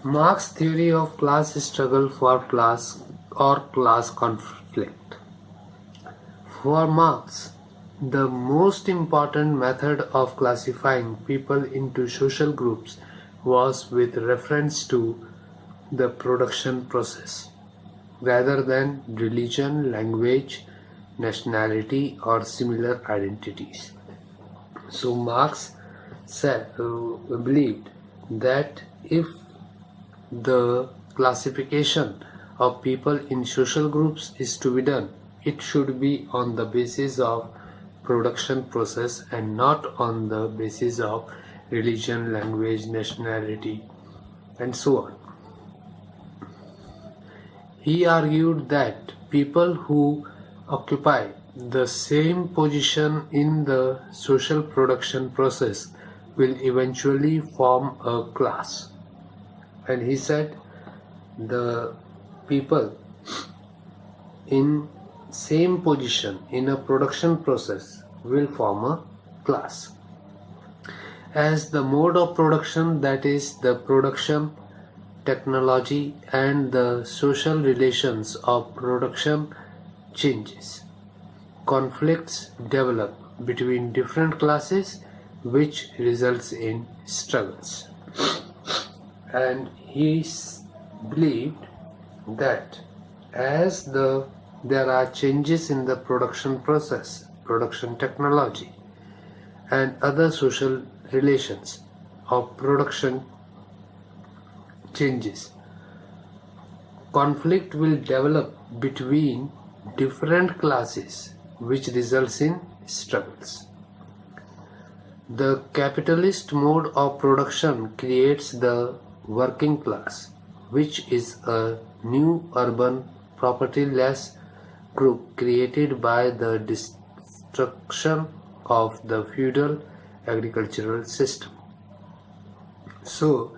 Marx's theory of class struggle for class or class conflict. For Marx, the most important method of classifying people into social groups was with reference to the production process, rather than religion, language, nationality, or similar identities. So Marx believed that if the classification of people in social groups is to be done, it should be on the basis of production process and not on the basis of religion, language, nationality, and so on. He argued that people who occupy the same position in the social production process will eventually form a class. And he said the people in same position in a production process will form a class. As the mode of production, that is the production technology and the social relations of production changes, conflicts develop between different classes which results in struggles. And he believed that as there are changes in the production process, production technology, and other social relations of production changes, conflict will develop between different classes which results in struggles. The capitalist mode of production creates the working class, which is a new urban propertyless group created by the destruction of the feudal agricultural system. So,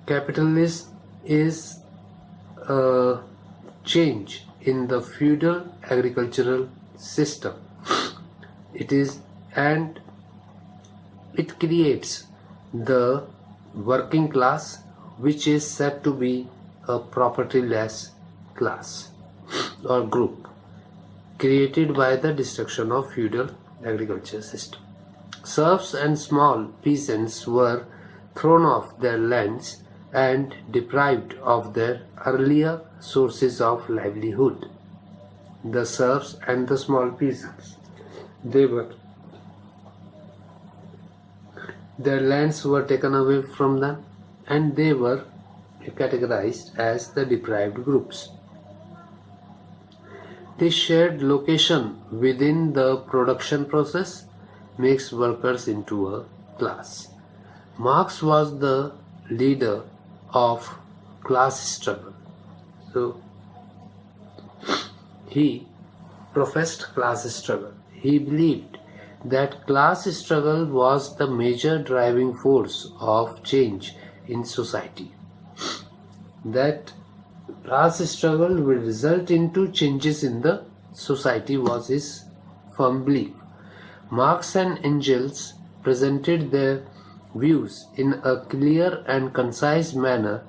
capitalism is a change in the feudal agricultural system. And it creates the working class, which is said to be a propertyless class or group created by the destruction of feudal agriculture system. Serfs and small peasants were thrown off their lands and deprived of their earlier sources of livelihood. The serfs and the small peasants, their lands were taken away from them and they were categorized as the deprived groups. This shared location within the production process makes workers into a class. Marx was the leader of class struggle. So he professed class struggle. He believed that class struggle was the major driving force of change in society. That class struggle will result into changes in the society was his firm belief. Marx and Engels presented their views in a clear and concise manner.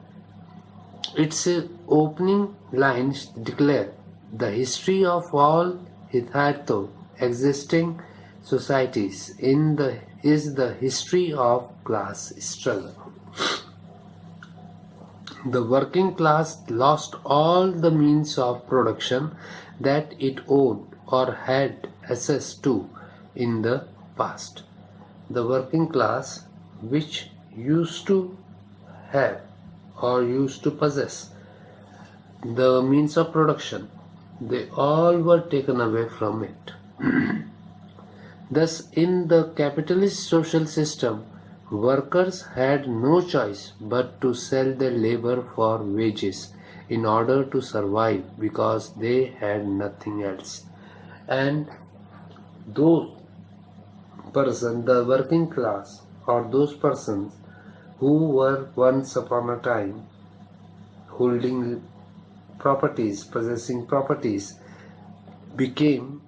Its opening lines declare the history of all hitherto existing societies is the history of class struggle. The working class lost all the means of production that it owned or had access to in the past. The working class, which used to have or used to possess the means of production, they all were taken away from it. Thus, in the capitalist social system, workers had no choice but to sell their labor for wages in order to survive because they had nothing else. And those persons, the working class, or those persons who were once upon a time holding properties, possessing properties, became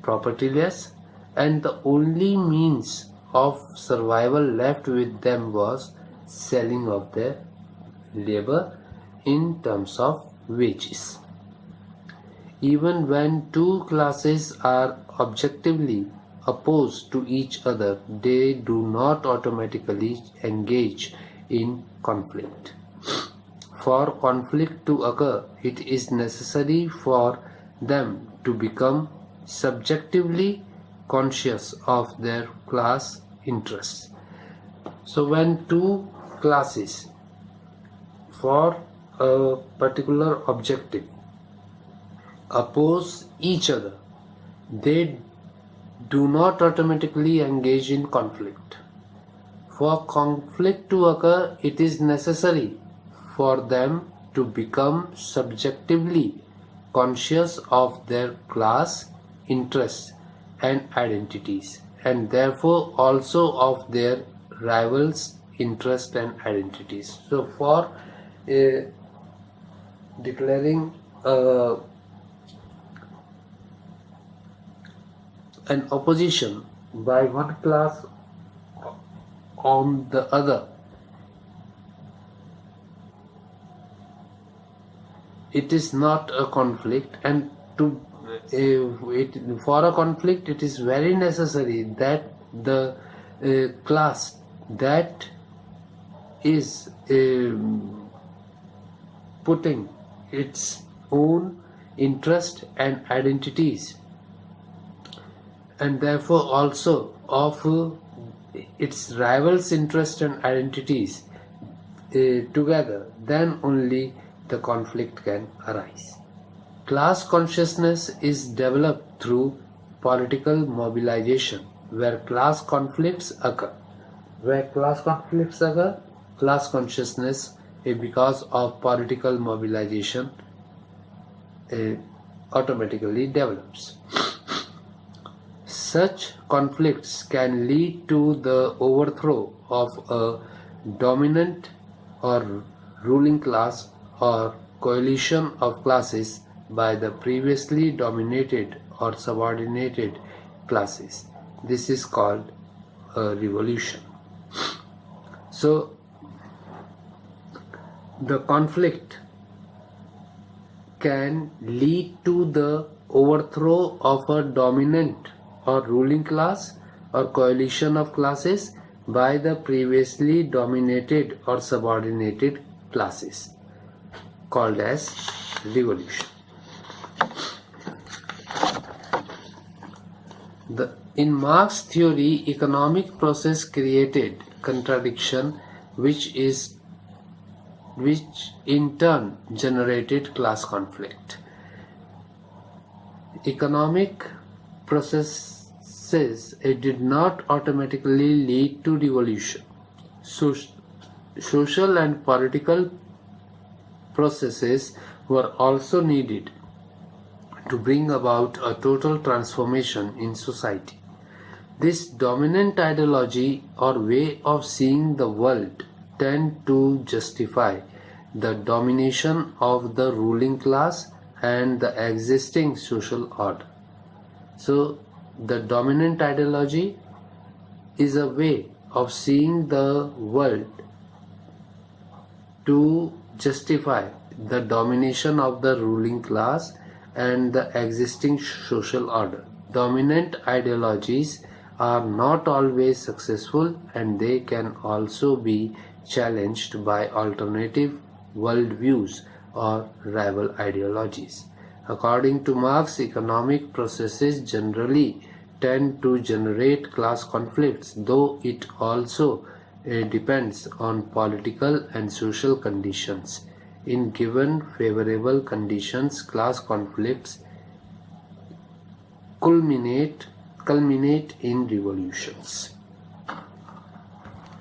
propertyless, and the only means of survival left with them was selling of their labor in terms of wages. Even when two classes are objectively opposed to each other, they do not automatically engage in conflict. For conflict to occur, it is necessary for them to become subjectively conscious of their class interests. So when two classes for a particular objective oppose each other, they do not automatically engage in conflict. For conflict to occur, it is necessary for them to become subjectively conscious of their class interests and identities, and therefore also of their rivals' interests and identities. So for declaring an opposition by one class on the other, it is not a conflict, and for a conflict it is very necessary that the class that is putting its own interest and identities, and therefore also of its rivals' interest and identities together, then only the conflict can arise. Class consciousness is developed through political mobilization, where class conflicts occur. Where class conflicts occur, class consciousness, because of political mobilization, automatically develops. Such conflicts can lead to the overthrow of a dominant or ruling class or coalition of classes by the previously dominated or subordinated classes. This is called a revolution. So, the conflict can lead to the overthrow of a dominant or ruling class or coalition of classes by the previously dominated or subordinated classes, called as revolution. In Marx theory, economic process created contradiction which in turn generated class conflict. Economic processes did not automatically lead to revolution. Social and political processes were also needed to bring about a total transformation in society. This dominant ideology or way of seeing the world tend to justify the domination of the ruling class and the existing social order. So, the dominant ideology is a way of seeing the world to justify the domination of the ruling class and the existing social order. Dominant ideologies are not always successful, and they can also be challenged by alternative worldviews or rival ideologies. According to Marx, economic processes generally tend to generate class conflicts, though it also depends on political and social conditions. In given favorable conditions, class conflicts culminate in revolutions.